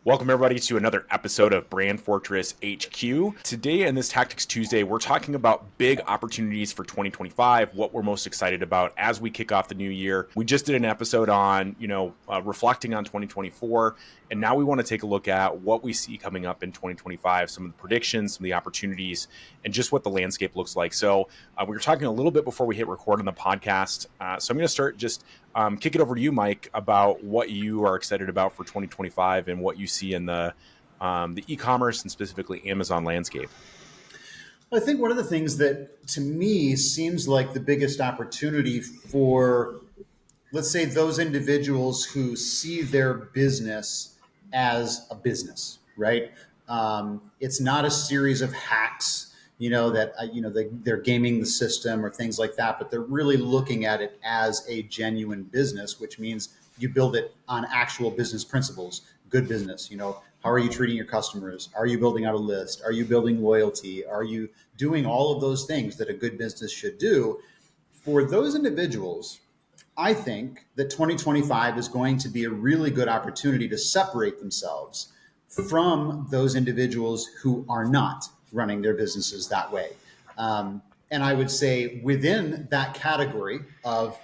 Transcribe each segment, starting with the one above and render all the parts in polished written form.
Welcome, everybody, to another episode of Brand Fortress HQ. Today, in this Tactics Tuesday, we're talking about big opportunities for 2025, what we're most excited about as we kick off the new year. We just did an episode on, reflecting on 2024, and now we want to take a look at what we see coming up in 2025, some of the predictions, some of the opportunities, and just what the landscape looks like. So we were talking a little bit before we hit record on the podcast. So I'm going to start just kick it over to you, Mike, about what you are excited about for 2025 and what you see in the e-commerce and specifically Amazon landscape. I think one of the things that to me seems like the biggest opportunity for, let's say, those individuals who see their business as a business, right? It's not a series of hacks, they're gaming the system or things like that, but they're really looking at it as a genuine business, which means you build it on actual business principles, good business. How are you treating your customers? Are you building out a list? Are you building loyalty? Are you doing all of those things that a good business should do? For those individuals, I think that 2025 is going to be a really good opportunity to separate themselves from those individuals who are not running their businesses that way. And I would say within that category of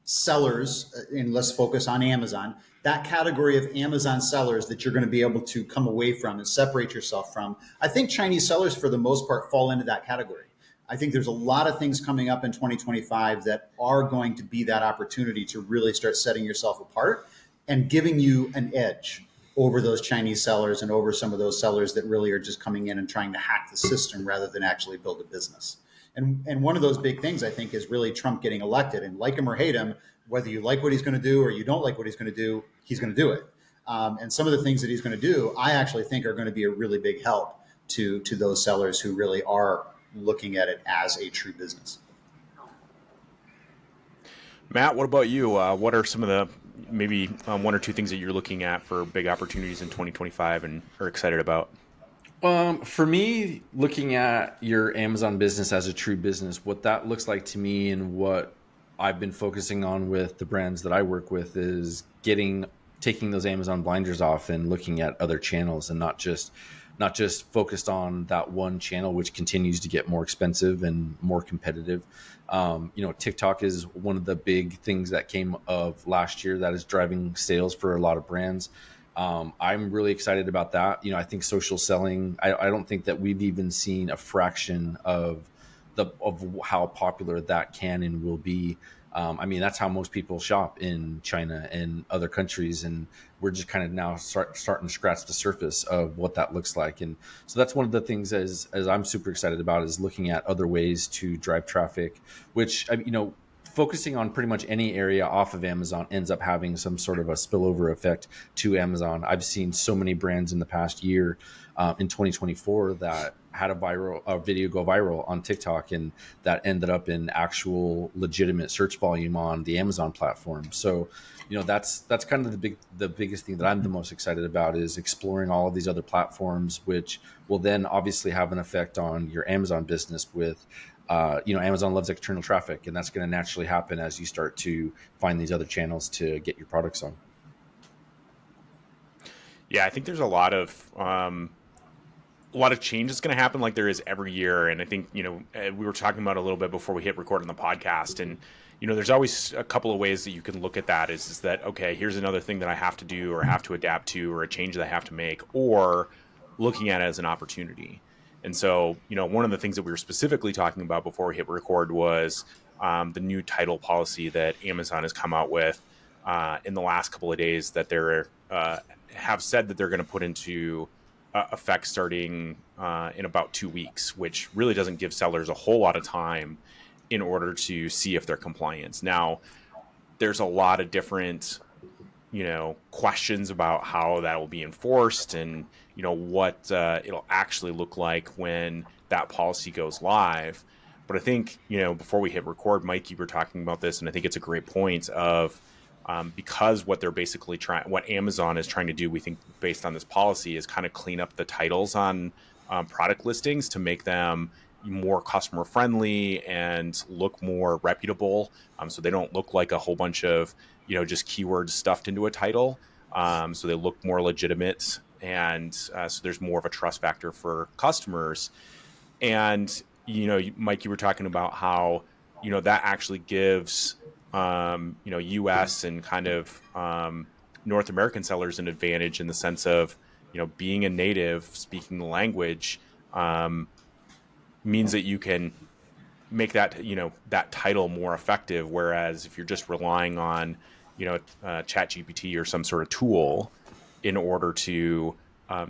sellers, and let's focus on Amazon, that category of Amazon sellers that you're going to be able to come away from and separate yourself from, I think Chinese sellers for the most part fall into that category. I think there's a lot of things coming up in 2025 that are going to be that opportunity to really start setting yourself apart and giving you an edge over those Chinese sellers and over some of those sellers that really are just coming in and trying to hack the system rather than actually build a business. And one of those big things, I think, is really Trump getting elected. And like him or hate him, whether you like what he's going to do or you don't like what he's going to do, he's going to do it. And some of the things that he's going to do, I actually think are going to be a really big help to those sellers who really are looking at it as a true business. Matt, what about you? What are some of the maybe one or two things that you're looking at for big opportunities in 2025 and are excited about? For me, looking at your Amazon business as a true business, what that looks like to me and what I've been focusing on with the brands that I work with is taking those Amazon blinders off and looking at other channels and not just focused on that one channel, which continues to get more expensive and more competitive. TikTok is one of the big things that came of last year that is driving sales for a lot of brands. I'm really excited about that. I think social selling, I don't think that we've even seen a fraction of how popular that can and will be. That's how most people shop in China and other countries. And we're just kind of now starting to scratch the surface of what that looks like. And so that's one of the things as I'm super excited about is looking at other ways to drive traffic, which, focusing on pretty much any area off of Amazon ends up having some sort of a spillover effect to Amazon. I've seen so many brands in the past year in 2024 that had a video go viral on TikTok and that ended up in actual legitimate search volume on the Amazon platform. So, that's kind of the biggest thing that I'm the most excited about is exploring all of these other platforms, which will then obviously have an effect on your Amazon business with Amazon loves external traffic, and that's going to naturally happen as you start to find these other channels to get your products on. Yeah, I think there's a lot of change that's going to happen like there is every year. And I think, we were talking about a little bit before we hit record on the podcast. And, there's always a couple of ways that you can look at that is that, okay, here's another thing that I have to do or have to adapt to or a change that I have to make, or looking at it as an opportunity. And so, one of the things that we were specifically talking about before we hit record was the new title policy that Amazon has come out with in the last couple of days that they're have said that they're going to put into effect starting in about 2 weeks, which really doesn't give sellers a whole lot of time in order to see if they're compliant. Now, there's a lot of different questions about how that will be enforced and, what it'll actually look like when that policy goes live. But I think, before we hit record, Mike, you were talking about this, and I think it's a great point of because what they're basically what Amazon is trying to do, we think based on this policy is kind of clean up the titles on product listings to make them more customer friendly and look more reputable. So they don't look like a whole bunch of, just keywords stuffed into a title. so they look more legitimate, and so there's more of a trust factor for customers. And Mike, you were talking about how that actually gives U.S. and kind of North American sellers an advantage in the sense of being a native, speaking the language, means that you can make that that title more effective. Whereas if you're just relying on ChatGPT or some sort of tool in order to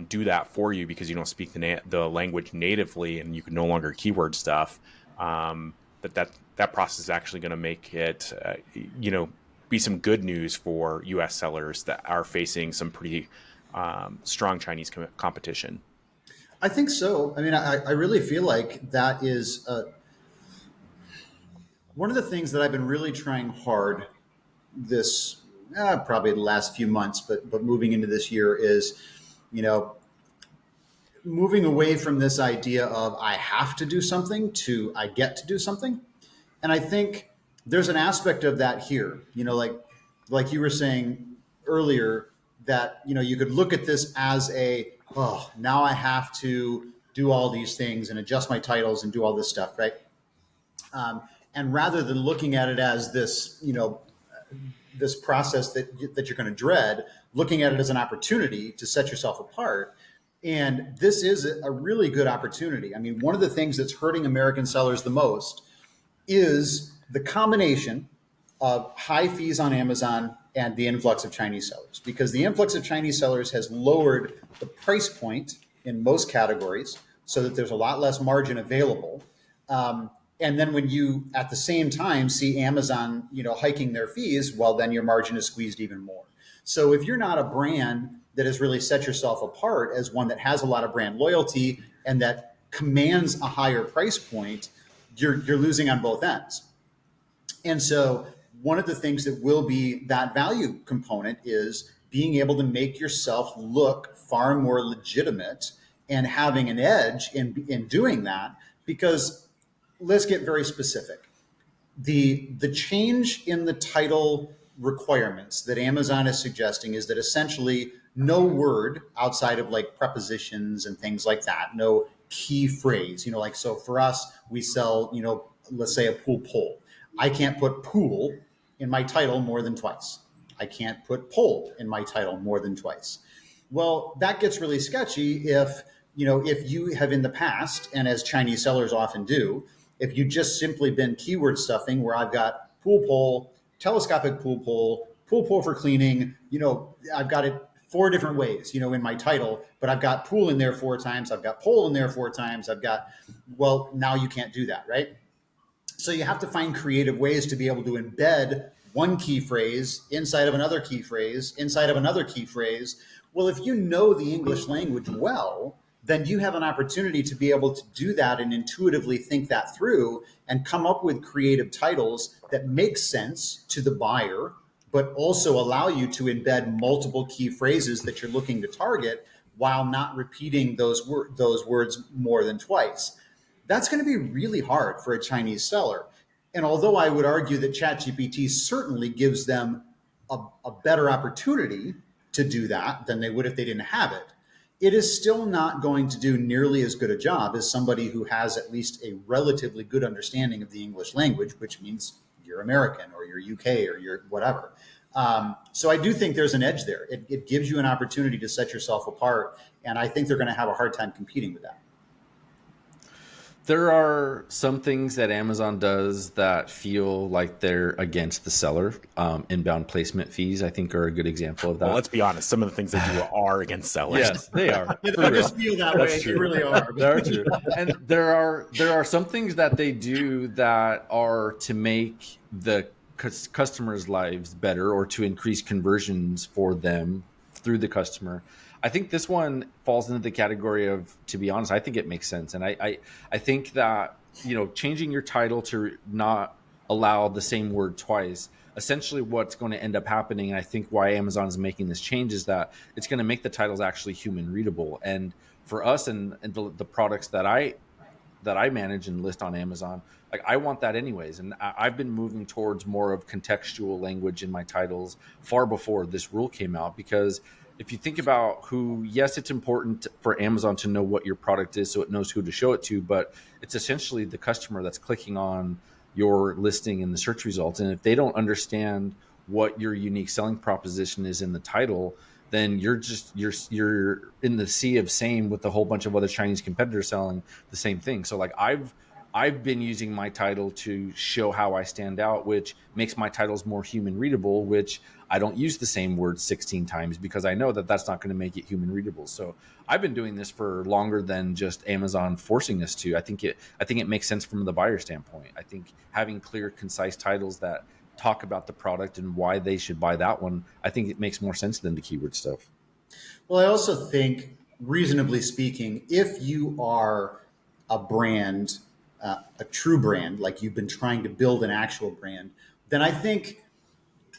do that for you because you don't speak the language natively and you can no longer keyword stuff, that process is actually going to make it be some good news for U.S. sellers that are facing some pretty strong Chinese competition. I think so. I mean, I really feel like that is one of the things that I've been really trying hard this probably the last few months, but moving into this year is, moving away from this idea of I have to do something to I get to do something. And I think there's an aspect of that here, like you were saying earlier, that, you could look at this as now I have to do all these things and adjust my titles and do all this stuff, right? And rather than looking at it as this, this process that you're going to dread, looking at it as an opportunity to set yourself apart. And this is a really good opportunity. I mean, one of the things that's hurting American sellers the most is the combination of high fees on Amazon and the influx of Chinese sellers, because the influx of Chinese sellers has lowered the price point in most categories so that there's a lot less margin available. And then when you, at the same time, see Amazon, hiking their fees, well, then your margin is squeezed even more. So if you're not a brand that has really set yourself apart as one that has a lot of brand loyalty and that commands a higher price point, you're losing on both ends. And so one of the things that will be that value component is being able to make yourself look far more legitimate and having an edge in doing that. Because let's get very specific. The change in the title requirements that Amazon is suggesting is that essentially no word outside of like prepositions and things like that, no key phrase, so for us, we sell, let's say a pool pole. I can't put pool in my title more than twice. I can't put pole in my title more than twice. Well, that gets really sketchy if you have in the past, and as Chinese sellers often do, if you just simply been keyword stuffing where I've got pool pole, telescopic pool pole for cleaning, I've got it 4 different ways, in my title, but I've got pool in there 4 times. I've got pole in there 4 times. Well, now you can't do that, right? So you have to find creative ways to be able to embed one key phrase inside of another key phrase, inside of another key phrase. Well, if you know the English language well, then you have an opportunity to be able to do that and intuitively think that through and come up with creative titles that make sense to the buyer, but also allow you to embed multiple key phrases that you're looking to target while not repeating those words more than twice. That's going to be really hard for a Chinese seller. And although I would argue that ChatGPT certainly gives them a better opportunity to do that than they would if they didn't have it, it is still not going to do nearly as good a job as somebody who has at least a relatively good understanding of the English language, which means you're American or you're UK or you're whatever. So I do think there's an edge there. It gives you an opportunity to set yourself apart. And I think they're going to have a hard time competing with that. There are some things that Amazon does that feel like they're against the seller. Inbound placement fees, I think, are a good example of that. Well, let's be honest. Some of the things they do are against sellers. Yes, they are. I just feel that way. They really are. They're true. And there are some things that they do that are to make the customers' lives better or to increase conversions for them through the customer. I think this one falls into the category of, to be honest, I think it makes sense. And I think that, changing your title to not allow the same word twice, essentially what's going to end up happening, and I think why Amazon is making this change, is that it's going to make the titles actually human readable. And for us and the products that I that I manage and list on Amazon, like I want that anyways. And I've been moving towards more of contextual language in my titles far before this rule came out, because if you think about who, yes, it's important for Amazon to know what your product is so it knows who to show it to, but it's essentially the customer that's clicking on your listing in the search results. And if they don't understand what your unique selling proposition is in the title, then you're in the sea of same with a whole bunch of other Chinese competitors selling the same thing. So like I've been using my title to show how I stand out, which makes my titles more human readable, which I don't use the same word 16 times because I know that that's not going to make it human readable. So I've been doing this for longer than just Amazon forcing us to. I think it makes sense from the buyer standpoint. I think having clear, concise titles that talk about the product and why they should buy that one, I think it makes more sense than the keyword stuff. Well, I also think, reasonably speaking, if you are a brand, a true brand, like you've been trying to build an actual brand, then I think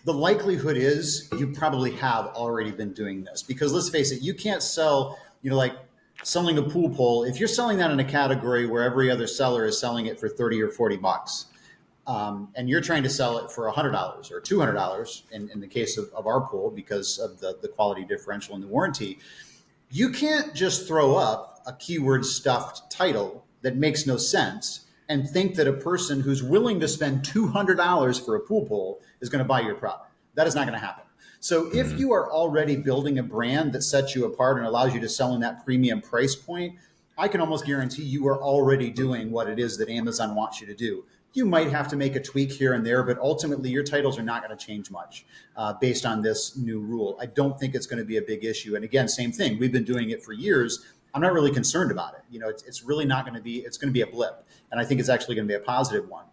the likelihood is you probably have already been doing this. Because let's face it, you can't sell, like selling a pool pole. If you're selling that in a category where every other seller is selling it for 30 or 40 bucks, and you're trying to sell it for $100 or $200 in the case of our pool because of the quality differential and the warranty, you can't just throw up a keyword stuffed title that makes no sense and think that a person who's willing to spend $200 for a pool pole is going to buy your product. That is not going to happen. So if you are already building a brand that sets you apart and allows you to sell in that premium price point, I can almost guarantee you are already doing what it is that Amazon wants you to do. You might have to make a tweak here and there, but ultimately your titles are not going to change much based on this new rule. I don't think it's going to be a big issue. And again, same thing. We've been doing it for years. I'm not really concerned about it. It's really not going to be, it's going to be a blip. And I think it's actually going to be a positive one.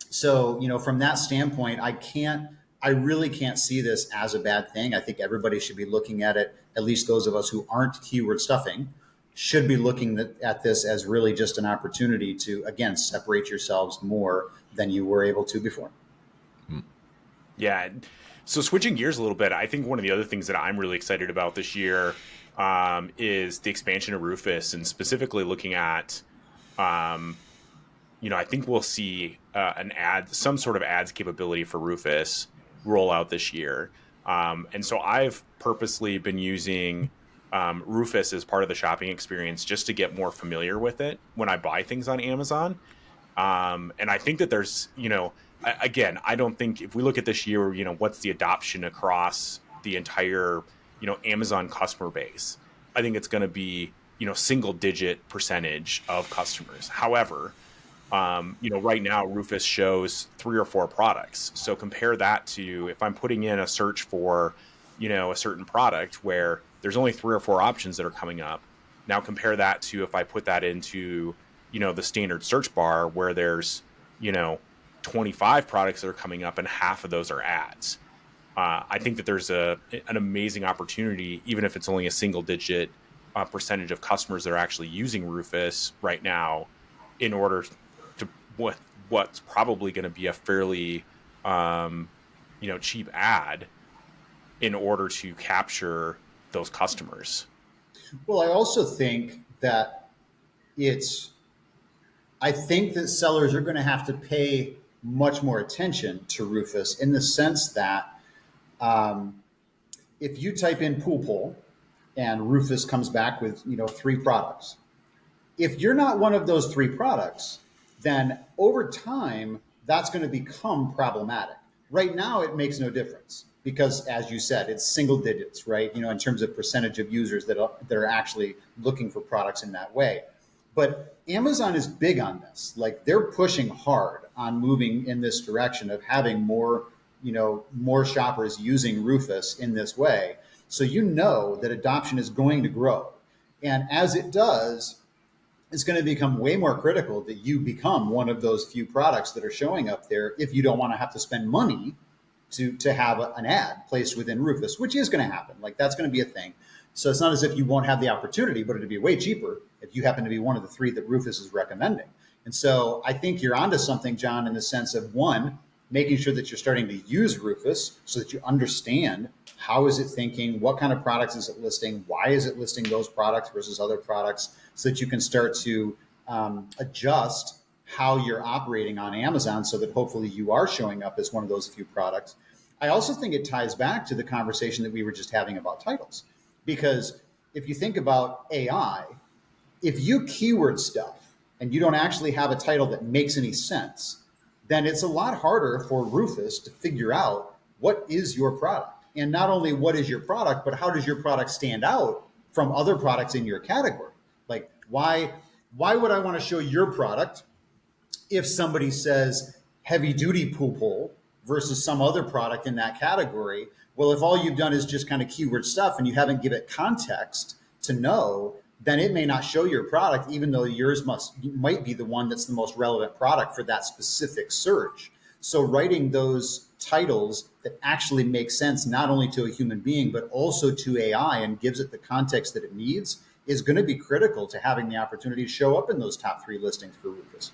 So, from that standpoint, I really can't see this as a bad thing. I think everybody should be looking at it, at least those of us who aren't keyword stuffing, should be looking at this as really just an opportunity to, again, separate yourselves more than you were able to before. Yeah. So switching gears a little bit, I think one of the other things that I'm really excited about this year is the expansion of Rufus, and specifically looking at, I think we'll see some sort of ads capability for Rufus roll out this year. And so I've purposely been using Rufus as part of the shopping experience just to get more familiar with it when I buy things on Amazon. And I think that there's, again, I don't think if we look at this year, what's the adoption across the entire, Amazon customer base, I think it's going to be, single digit percentage of customers. However, right now Rufus shows 3 or 4 products. So compare that to if I'm putting in a search for, a certain product where there's only 3 or 4 options that are coming up. Now compare that to if I put that into, the standard search bar where there's, 25 products that are coming up and half of those are ads. I think that there's an amazing opportunity, even if it's only a single digit percentage of customers that are actually using Rufus right now, in order to what's probably going to be a fairly, cheap ad in order to capture those customers. Well, I also think that I think that sellers are going to have to pay much more attention to Rufus in the sense that if you type in pool pole and Rufus comes back with 3 products, if you're not one of those 3 products, then over time that's going to become problematic. Right now it makes no difference because, as you said, it's single digits, right? In terms of percentage of users that are actually looking for products in that way. But Amazon is big on this. Like, they're pushing hard on moving in this direction of having more shoppers using Rufus in this way. So that adoption is going to grow. And as it does, it's going to become way more critical that you become one of those few products that are showing up there if you don't want to have to spend money to have an ad placed within Rufus, which is going to happen. Like, that's going to be a thing. So it's not as if you won't have the opportunity, but it'd be way cheaper if you happen to be one of the 3 that Rufus is recommending. And so I think you're onto something, John, in the sense of, one, making sure that you're starting to use Rufus so that you understand how is it thinking, what kind of products is it listing, why is it listing those products versus other products, so that you can start to adjust how you're operating on Amazon so that hopefully you are showing up as one of those few products. I also think it ties back to the conversation that we were just having about titles. Because if you think about AI, if you keyword stuff and you don't actually have a title that makes any sense, then it's a lot harder for Rufus to figure out what is your product. And not only what is your product, but how does your product stand out from other products in your category? Like, why would I want to show your product if somebody says heavy duty pool pole versus some other product in that category? Well, if all you've done is just kind of keyword stuff and you haven't given it context to know, then it may not show your product, even though yours might be the one that's the most relevant product for that specific search. So writing those titles that actually make sense, not only to a human being, but also to AI and gives it the context that it needs, is going to be critical to having the opportunity to show up in those top 3 listings for Rufus.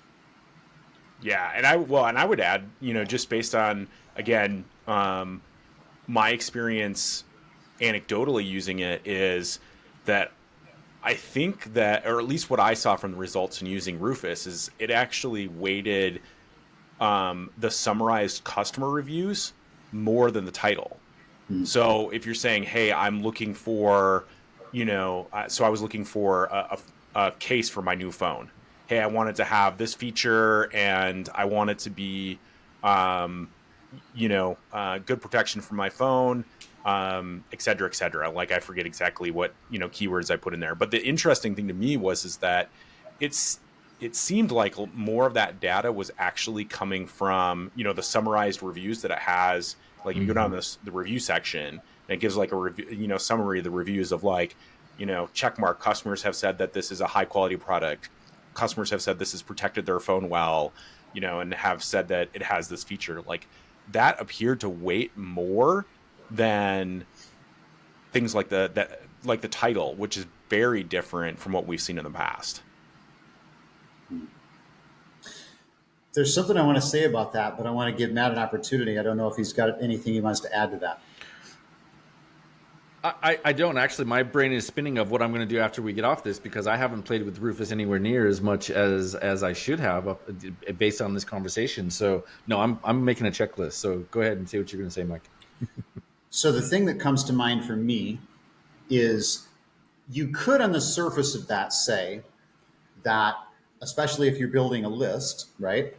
Yeah. And I would add, just based on, again, my experience anecdotally using it, is that I think that, or at least what I saw from the results in using Rufus, is it actually weighted the summarized customer reviews more than the title. So if you're saying, hey, I'm looking for, so I was looking for a case for my new phone. Hey, I wanted to have this feature and I want it to be, good protection for my phone, et cetera, et cetera. Like, I forget exactly what, keywords I put in there. But the interesting thing to me is that it seemed like more of that data was actually coming from, the summarized reviews that it has. Like, you go down the review section and it gives like a review, summary of the reviews of like, check mark, customers have said that this is a high quality product. Customers have said this has protected their phone well, and have said that it has this feature. Like, that appeared to weight more than things like the title, which is very different from what we've seen in the past. There's something I want to say about that, but I want to give Matt an opportunity. I don't know if he's got anything he wants to add to that. I don't actually. My brain is spinning of what I'm going to do after we get off this, because I haven't played with Rufus anywhere near as much as I should have, based on this conversation. So no, I'm making a checklist. So go ahead and say what you're going to say, Mike. So the thing that comes to mind for me is, you could on the surface of that say that, especially if you're building a list, right?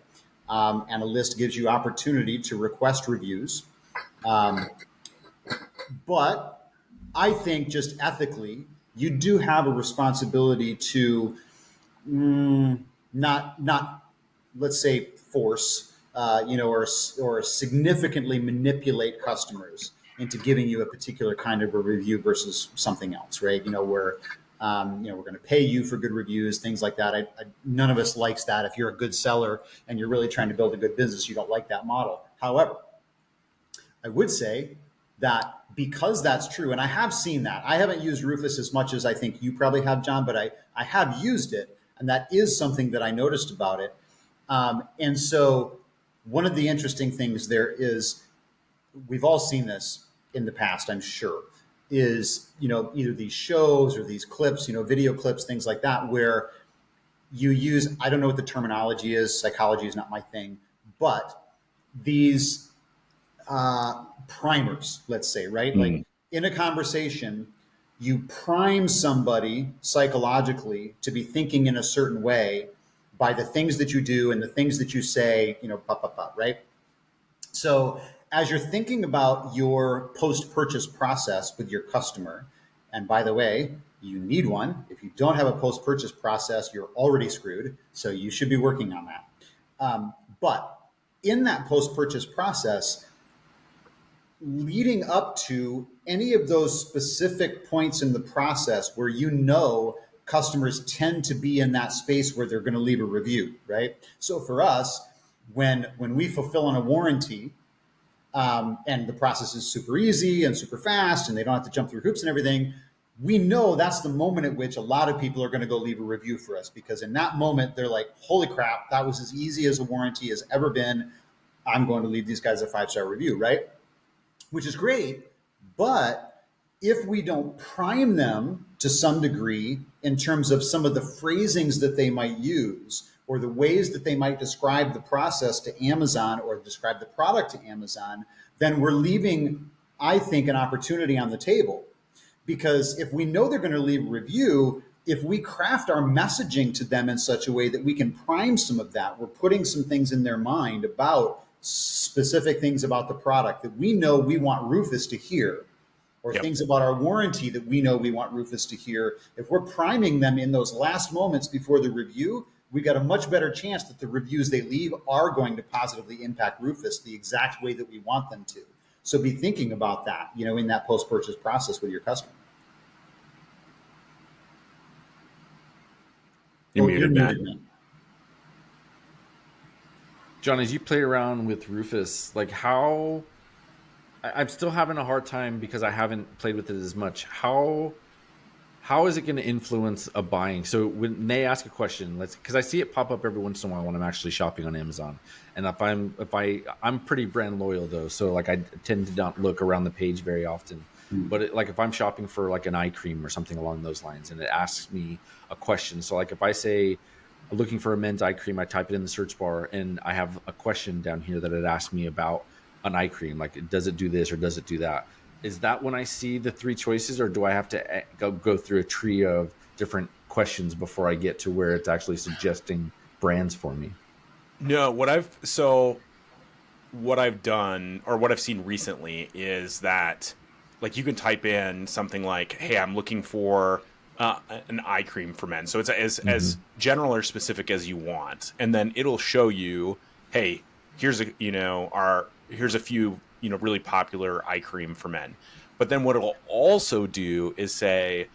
And a list gives you opportunity to request reviews. But I think just ethically, you do have a responsibility to not let's say force, or significantly manipulate customers into giving you a particular kind of a review versus something else, right? Where we're going to pay you for good reviews, things like that. None of us likes that. If you're a good seller and you're really trying to build a good business, you don't like that model. However, I would say that because that's true, and I have seen that. I haven't used Rufus as much as I think you probably have, John, but I have used it, and that is something that I noticed about it. And so one of the interesting things there is, we've all seen this in the past, I'm sure, is, either these shows or these clips, video clips, things like that, where you use, I don't know what the terminology is, psychology is not my thing, but these primers, let's say, right? Mm-hmm. Like, in a conversation, you prime somebody psychologically to be thinking in a certain way by the things that you do and the things that you say, right? So as you're thinking about your post-purchase process with your customer, and by the way, you need one. If you don't have a post-purchase process, you're already screwed. So you should be working on that. But in that post-purchase process, leading up to any of those specific points in the process where customers tend to be in that space where they're going to leave a review, right? So for us, when we fulfill on a warranty, and the process is super easy and super fast and they don't have to jump through hoops and everything, we know that's the moment at which a lot of people are going to go leave a review for us, because in that moment, they're like, holy crap, that was as easy as a warranty has ever been. I'm going to leave these guys a 5-star review, right? Which is great. But if we don't prime them to some degree in terms of some of the phrasings that they might use or the ways that they might describe the process to Amazon or describe the product to Amazon, then we're leaving, I think, an opportunity on the table. Because if we know they're going to leave a review, if we craft our messaging to them in such a way that we can prime some of that, we're putting some things in their mind about specific things about the product that we know we want Rufus to hear, or things about our warranty that we know we want Rufus to hear. If we're priming them in those last moments before the review, we got a much better chance that the reviews they leave are going to positively impact Rufus the exact way that we want them to. So be thinking about that, in that post-purchase process with your customer. You're muted, Matt. John, as you play around with Rufus, like I'm still having a hard time because I haven't played with it as much. How is it going to influence a buying? So when they ask a question, because I see it pop up every once in a while when I'm actually shopping on Amazon. And I'm pretty brand loyal though. So like I tend to not look around the page very often, but if I'm shopping for like an eye cream or something along those lines, and it asks me a question. So like if I say I'm looking for a men's eye cream, I type it in the search bar and I have a question down here that it asks me about an eye cream. Like, does it do this or does it do that? Is that when I see the three choices, or do I have to go through a tree of different questions before I get to where it's actually suggesting brands for me? No, what I've done, or what I've seen recently, is that like you can type in something like, hey, I'm looking for an eye cream for men. So it's as general or specific as you want. And then it'll show you, hey, here's a few, really popular eye cream for men. But then what it'll also do is say,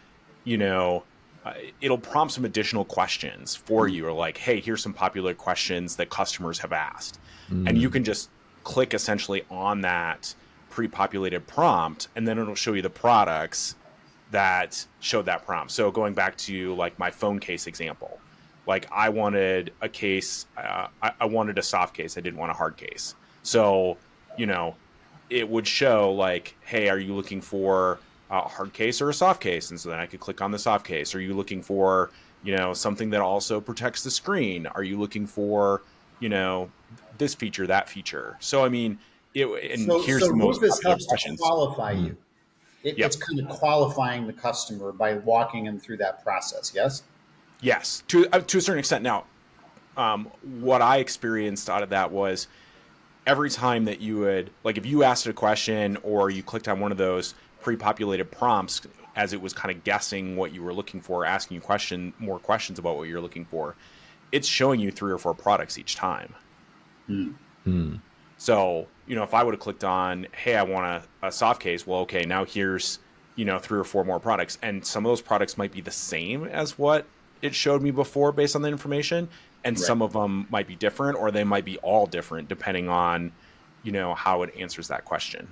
it'll prompt some additional questions for you, or like, hey, here's some popular questions that customers have asked. And you can just click essentially on that pre-populated prompt, and then it'll show you the products that showed that prompt. So going back to like my phone case example, like I wanted a case, I wanted a soft case. I didn't want a hard case. So, it would show like, hey, are you looking for a hard case or a soft case? And so then I could click on the soft case. Are you looking for, something that also protects the screen? Are you looking for, this feature, that feature? So, I mean, here's the most Rufus helps questions. to qualify you. It's kind of qualifying the customer by walking them through that process. Yes. Yes, to a certain extent. Now, what I experienced out of that was every time that you would, like, if you asked a question or you clicked on one of those pre-populated prompts as it was kind of guessing what you were looking for, asking you more questions about what you're looking for, it's showing you 3 or 4 products each time. So, if I would have clicked on, hey, I want a soft case, well, okay, now here's, 3 or 4 more products. And some of those products might be the same as what it showed me before based on the information. And some of them might be different, or they might be all different depending on, how it answers that question.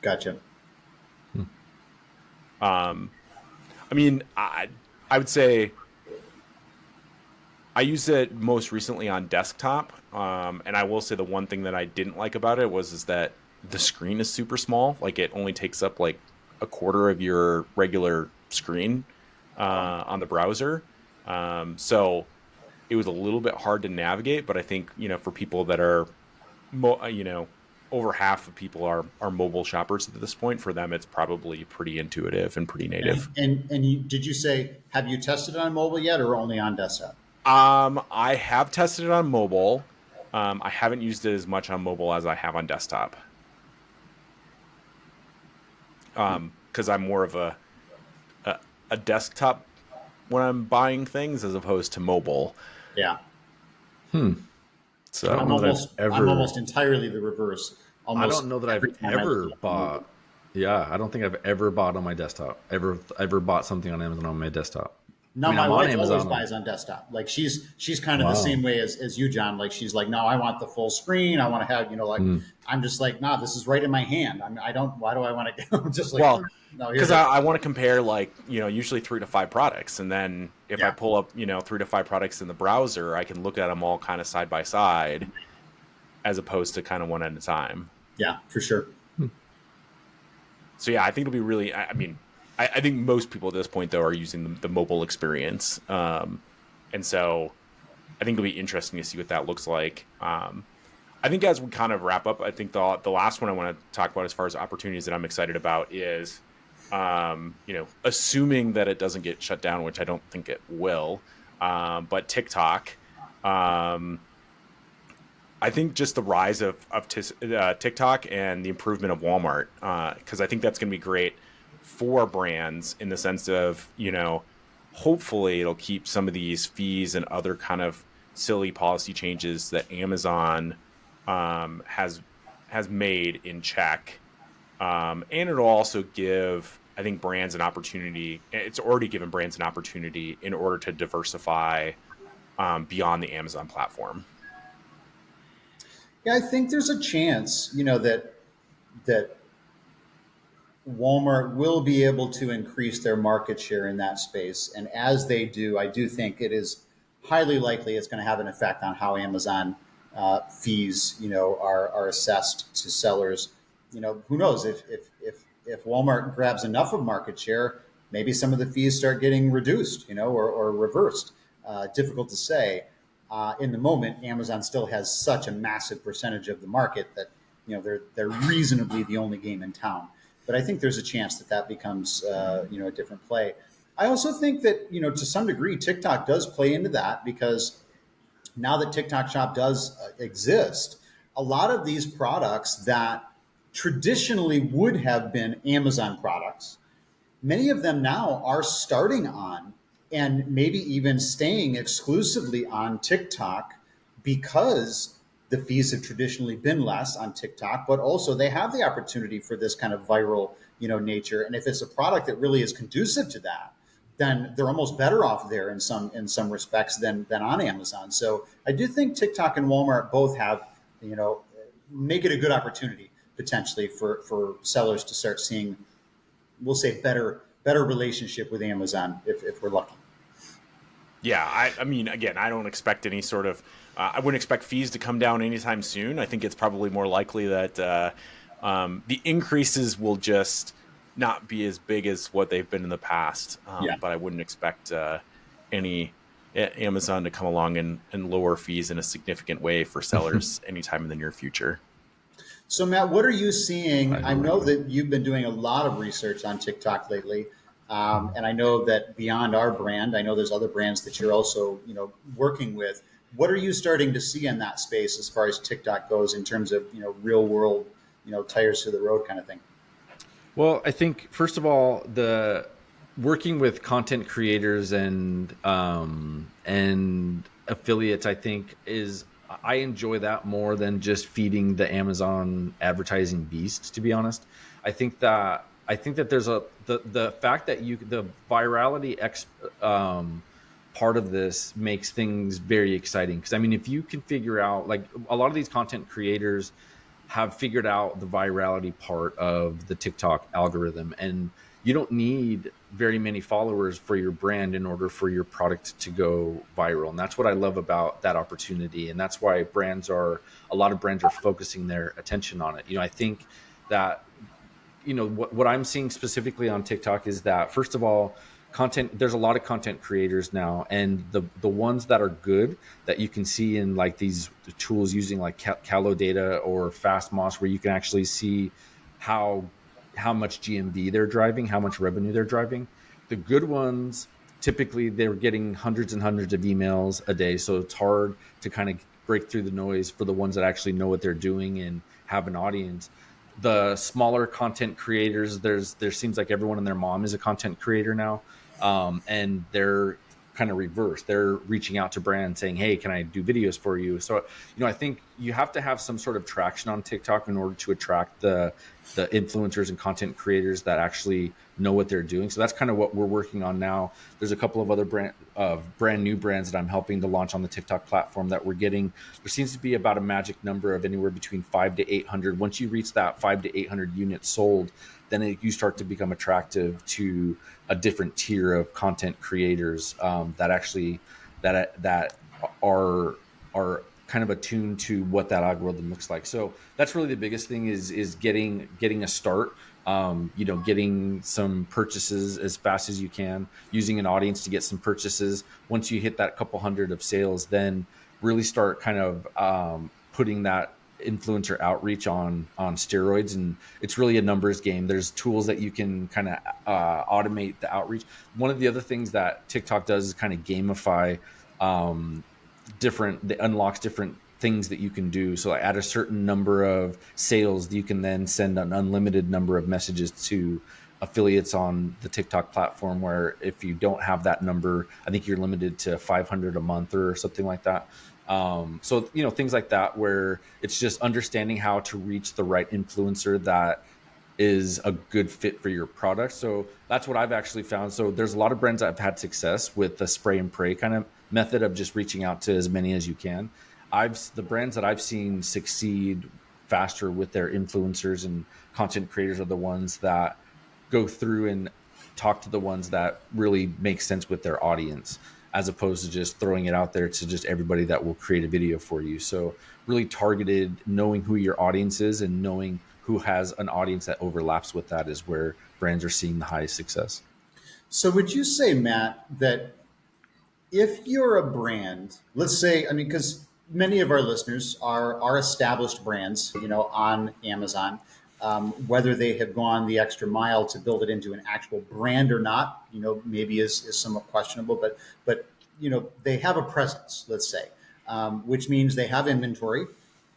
Gotcha. I mean, I would say I used it most recently on desktop. And I will say the one thing that I didn't like about it is that the screen is super small. Like it only takes up like a quarter of your regular screen on the browser. So it was a little bit hard to navigate, but I think, for people that are, over half of people are mobile shoppers at this point. For them, it's probably pretty intuitive and pretty native. And did you say, have you tested it on mobile yet, or only on desktop? I have tested it on mobile. I haven't used it as much on mobile as I have on desktop. Because I'm more of a desktop when I'm buying things as opposed to mobile. Yeah. So I'm almost entirely the reverse. I don't know that I've ever bought. Yeah, I don't think I've ever bought on my desktop. Ever bought something on Amazon on my desktop. No, my wife always buys on desktop. Like she's kind of the same way as you, John. Like she's like, no, I want the full screen. I want to have, I'm just like, nah, this is right in my hand. Why do I want to go? Just like, well, because I want to compare usually 3 to 5 products. And then if I pull up, 3 to 5 products in the browser, I can look at them all kind of side by side as opposed to kind of one at a time. Yeah, for sure. So yeah, I think it'll be really. I mean, I think most people at this point though are using the mobile experience, and so I think it'll be interesting to see what that looks like. I think as we kind of wrap up, I think the last one I want to talk about as far as opportunities that I'm excited about is, assuming that it doesn't get shut down, which I don't think it will, but TikTok. I think just the rise of TikTok and the improvement of Walmart, because I think that's going to be great for brands in the sense of, hopefully it'll keep some of these fees and other kind of silly policy changes that Amazon has made in check. And it'll also give, I think, brands an opportunity. It's already given brands an opportunity in order to diversify beyond the Amazon platform. Yeah, I think there's a chance, that Walmart will be able to increase their market share in that space. And as they do, I do think it is highly likely it's going to have an effect on how Amazon fees, are assessed to sellers. Who knows if Walmart grabs enough of market share, maybe some of the fees start getting reduced, or reversed. Difficult to say. In the moment, Amazon still has such a massive percentage of the market that they're reasonably the only game in town. But I think there's a chance that becomes a different play. I also think that to some degree TikTok does play into that, because now that TikTok Shop does exist, a lot of these products that traditionally would have been Amazon products, many of them now are starting on and maybe even staying exclusively on TikTok, because the fees have traditionally been less on TikTok, but also they have the opportunity for this kind of viral, nature. And if it's a product that really is conducive to that, then they're almost better off there in some respects than on Amazon. So I do think TikTok and Walmart both have, make it a good opportunity potentially for sellers to start seeing, we'll say, better relationship with Amazon if we're lucky. Yeah, I mean, again, I don't expect any sort of. I wouldn't expect fees to come down anytime soon. I think it's probably more likely that the increases will just not be as big as what they've been in the past. But I wouldn't expect any Amazon to come along and lower fees in a significant way for sellers anytime in the near future. So, Matt, what are you seeing? I know that you've been doing a lot of research on TikTok lately. And I know that beyond our brand, I know there's other brands that you're also, working with. What are you starting to see in that space as far as TikTok goes in terms of, real world, tires to the road kind of thing? Well, I think first of all, the working with content creators and affiliates, I think I enjoy that more than just feeding the Amazon advertising beast, to be honest. I think that there's the fact that the virality part of this makes things very exciting. Because I mean, if you can figure out, like, a lot of these content creators have figured out the virality part of the TikTok algorithm, and you don't need very many followers for your brand in order for your product to go viral. And that's what I love about that opportunity. And that's why a lot of brands are focusing their attention on it. I think that, what I'm seeing specifically on TikTok is that, first of all, there's a lot of content creators now, and the ones that are good that you can see in like these tools using like Calo Data or FastMoss, where you can actually see how much GMV they're driving, how much revenue they're driving. The good ones, typically they're getting hundreds and hundreds of emails a day. So it's hard to kind of break through the noise for the ones that actually know what they're doing and have an audience. The smaller content creators, there seems like everyone and their mom is a content creator now. And they're kind of reverse. They're reaching out to brands saying, hey, can I do videos for you? So, I think you have to have some sort of traction on TikTok in order to attract the influencers and content creators that actually know what they're doing. So that's kind of what we're working on now. There's a couple of other brand new brands that I'm helping to launch on the TikTok platform that we're getting. There seems to be about a magic number of anywhere between 5 to 800. Once you reach that 5 to 800 units sold, then you start to become attractive to a different tier of content creators that are kind of attuned to what that algorithm looks like. So that's really the biggest thing is getting a start getting some purchases as fast as you can, using an audience to get some purchases. Once you hit that couple hundred of sales, then really start kind of putting that influencer outreach on steroids. And it's really a numbers game. There's tools that you can kind of automate the outreach. One of the other things that TikTok does is kind of gamify it unlocks different things that you can do. So at a certain number of sales, you can then send an unlimited number of messages to affiliates on the TikTok platform, where if you don't have that number, I think you're limited to 500 a month or something like that. So things like that, where it's just understanding how to reach the right influencer that is a good fit for your product. So that's what I've actually found. So there's a lot of brands that have had success with the spray and pray kind of method of just reaching out to as many as you can. The brands that I've seen succeed faster with their influencers and content creators are the ones that go through and talk to the ones that really make sense with their audience, as opposed to just throwing it out there to just everybody that will create a video for you. So really targeted, knowing who your audience is and knowing who has an audience that overlaps with that is where brands are seeing the highest success. So would you say, Matt, that if you're a brand, let's say, because many of our listeners are established brands, on Amazon, whether they have gone the extra mile to build it into an actual brand or not, maybe is somewhat questionable, but they have a presence, let's say, which means they have inventory.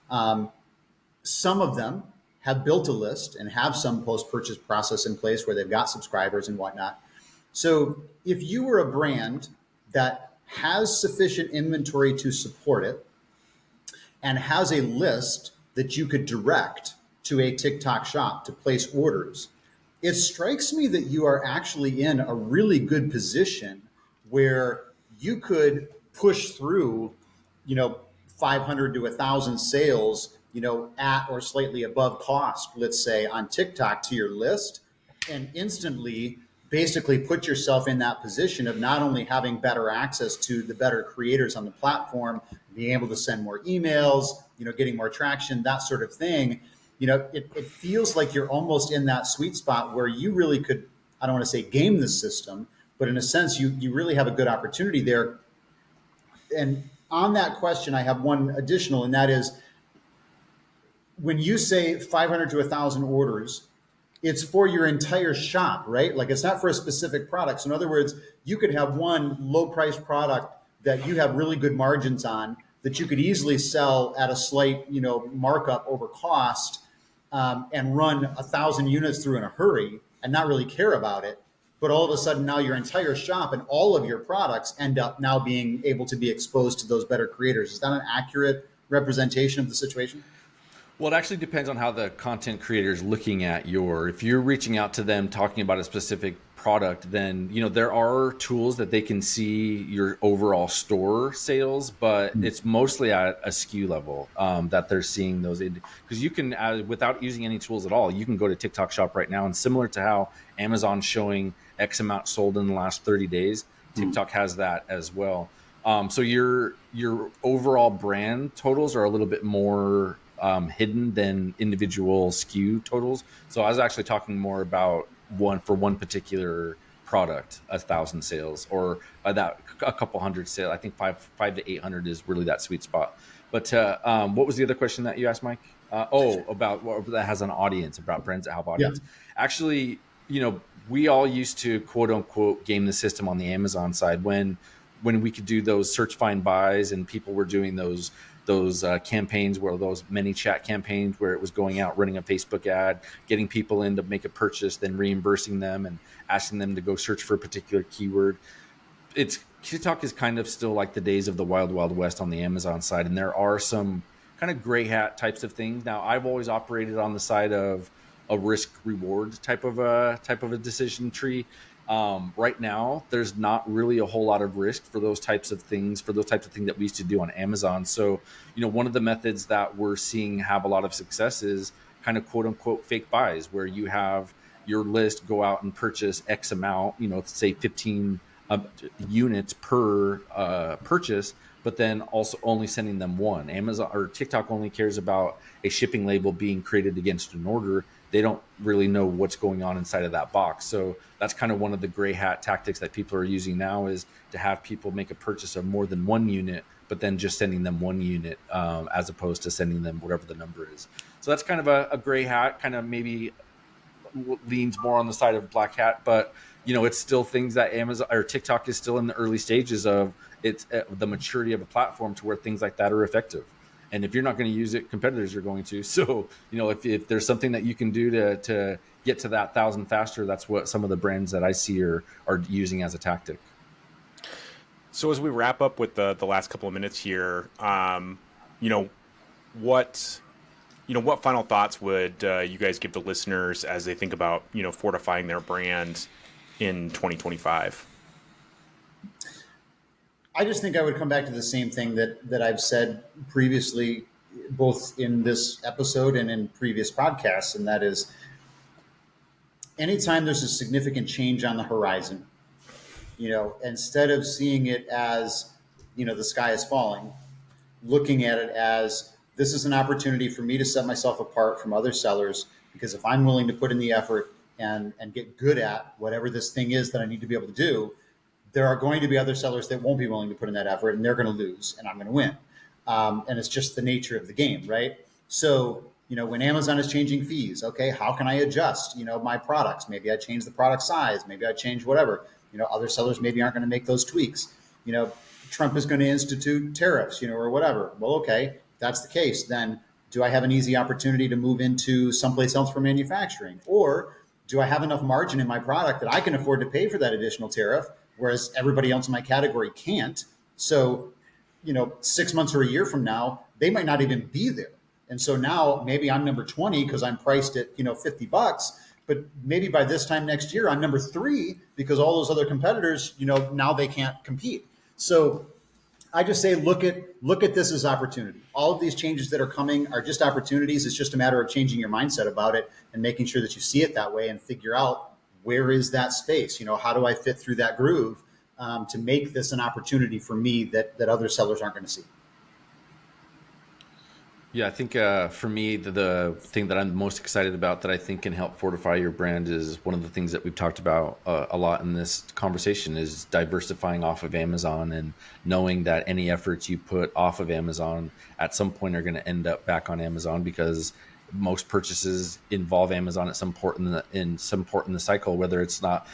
Some of them have built a list and have some post-purchase process in place where they've got subscribers and whatnot. So if you were a brand that has sufficient inventory to support it and has a list that you could direct to a TikTok shop to place orders, it strikes me that you are actually in a really good position where you could push through, 500 to 1,000 sales, at or slightly above cost, let's say, on TikTok to your list, and instantly basically put yourself in that position of not only having better access to the better creators on the platform, being able to send more emails, getting more traction, that sort of thing. It feels like you're almost in that sweet spot where you really could, I don't want to say game the system, but in a sense, you really have a good opportunity there. And on that question, I have one additional, and that is, when you say 500 to 1,000 orders, it's for your entire shop, right? Like, it's not for a specific product. So in other words, you could have one low priced product that you have really good margins on that you could easily sell at a slight, markup over cost, and run 1,000 units through in a hurry and not really care about it. But all of a sudden now your entire shop and all of your products end up now being able to be exposed to those better creators. Is that an accurate representation of the situation? Well, it actually depends on how the content creator is looking at if you're reaching out to them talking about a specific product, then, there are tools that they can see your overall store sales, but it's mostly at a SKU level that they're seeing those. Because you can, without using any tools at all, you can go to TikTok Shop right now, and similar to how Amazon's showing X amount sold in the last 30 days, TikTok has that as well. So your overall brand totals are a little bit more hidden than individual SKU totals. So I was actually talking more about one particular product, 1,000 sales, or that a couple hundred sales. I think 5 to 800 is really that sweet spot. But what was the other question that you asked, Mike? About what that has an audience, about brands that have audience. Yeah. Actually, we all used to quote unquote game the system on the Amazon side when we could do those search, find, buys, and people were doing those campaigns, where those many chat campaigns where it was going out, running a Facebook ad, getting people in to make a purchase, then reimbursing them and asking them to go search for a particular keyword. TikTok is kind of still like the days of the wild, wild west on the Amazon side. And there are some kind of gray hat types of things. Now, I've always operated on the side of a risk reward type of a decision tree. Right now, there's not really a whole lot of risk for those types of things that we used to do on Amazon. So, one of the methods that we're seeing have a lot of success is kind of quote unquote fake buys, where you have your list go out and purchase X amount, say 15 units per purchase, but then also only sending them one. Amazon or TikTok only cares about a shipping label being created against an order. they don't really know what's going on inside of that box. So that's kind of one of the gray hat tactics that people are using now, is to have people make a purchase of more than one unit, but then just sending them one unit, as opposed to sending them whatever the number is. So that's kind of a gray hat, kind of maybe leans more on the side of black hat, but it's still things that Amazon or TikTok is still in the early stages of it's the maturity of a platform to where things like that are effective. And if you're not going to use it, competitors are going to. So, if there's something that you can do to get to that 1,000 faster, that's what some of the brands that I see are using as a tactic. So as we wrap up with the last couple of minutes here, what final thoughts would you guys give the listeners as they think about, fortifying their brand in 2025? I just think I would come back to the same thing that I've said previously, both in this episode and in previous podcasts, and that is, anytime there's a significant change on the horizon, instead of seeing it as, the sky is falling, looking at it as, this is an opportunity for me to set myself apart from other sellers, because if I'm willing to put in the effort and get good at whatever this thing is that I need to be able to do, there are going to be other sellers that won't be willing to put in that effort, and they're going to lose, and I'm going to win. And it's just the nature of the game, right? So, when Amazon is changing fees, okay, how can I adjust, my products? Maybe I change the product size. Maybe I change whatever. Other sellers maybe aren't going to make those tweaks. Trump is going to institute tariffs, or whatever. Well, okay, if that's the case, then do I have an easy opportunity to move into someplace else for manufacturing? Or do I have enough margin in my product that I can afford to pay for that additional tariff, whereas everybody else in my category can't? So, 6 months or a year from now, they might not even be there. And so now maybe I'm number 20 because I'm priced at, $50, but maybe by this time next year, I'm number 3 because all those other competitors, now they can't compete. So I just say, look at this as opportunity. All of these changes that are coming are just opportunities. It's just a matter of changing your mindset about it and making sure that you see it that way and figure out, where is that space? How do I fit through that groove to make this an opportunity for me that other sellers aren't going to see? Yeah, I think for me, the thing that I'm most excited about that I think can help fortify your brand is one of the things that we've talked about a lot in this conversation is diversifying off of Amazon, and knowing that any efforts you put off of Amazon at some point are going to end up back on Amazon, because most purchases involve Amazon at some point in the cycle, whether it's not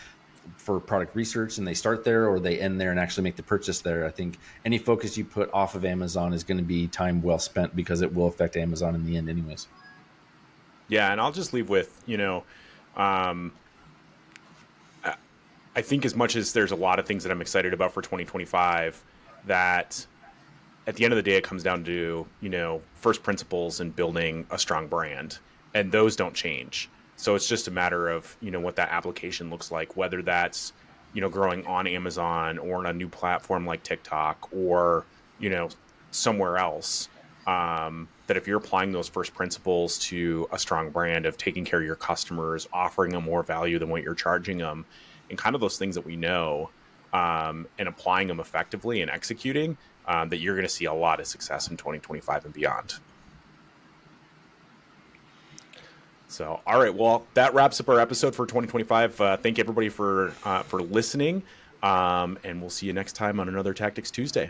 for product research and they start there, or they end there and actually make the purchase there. I think any focus you put off of Amazon is going to be time well spent, because it will affect Amazon in the end anyways. Yeah. And I'll just leave with, I think as much as there's a lot of things that I'm excited about for 2025, that at the end of the day, it comes down to, first principles and building a strong brand, and those don't change. So it's just a matter of, what that application looks like, whether that's, growing on Amazon or on a new platform like TikTok or, somewhere else. That if you're applying those first principles to a strong brand of taking care of your customers, offering them more value than what you're charging them, and kind of those things that we know, and applying them effectively and executing, that you're going to see a lot of success in 2025 and beyond. So, all right. Well, that wraps up our episode for 2025. Thank everybody for listening, and we'll see you next time on another Tactics Tuesday.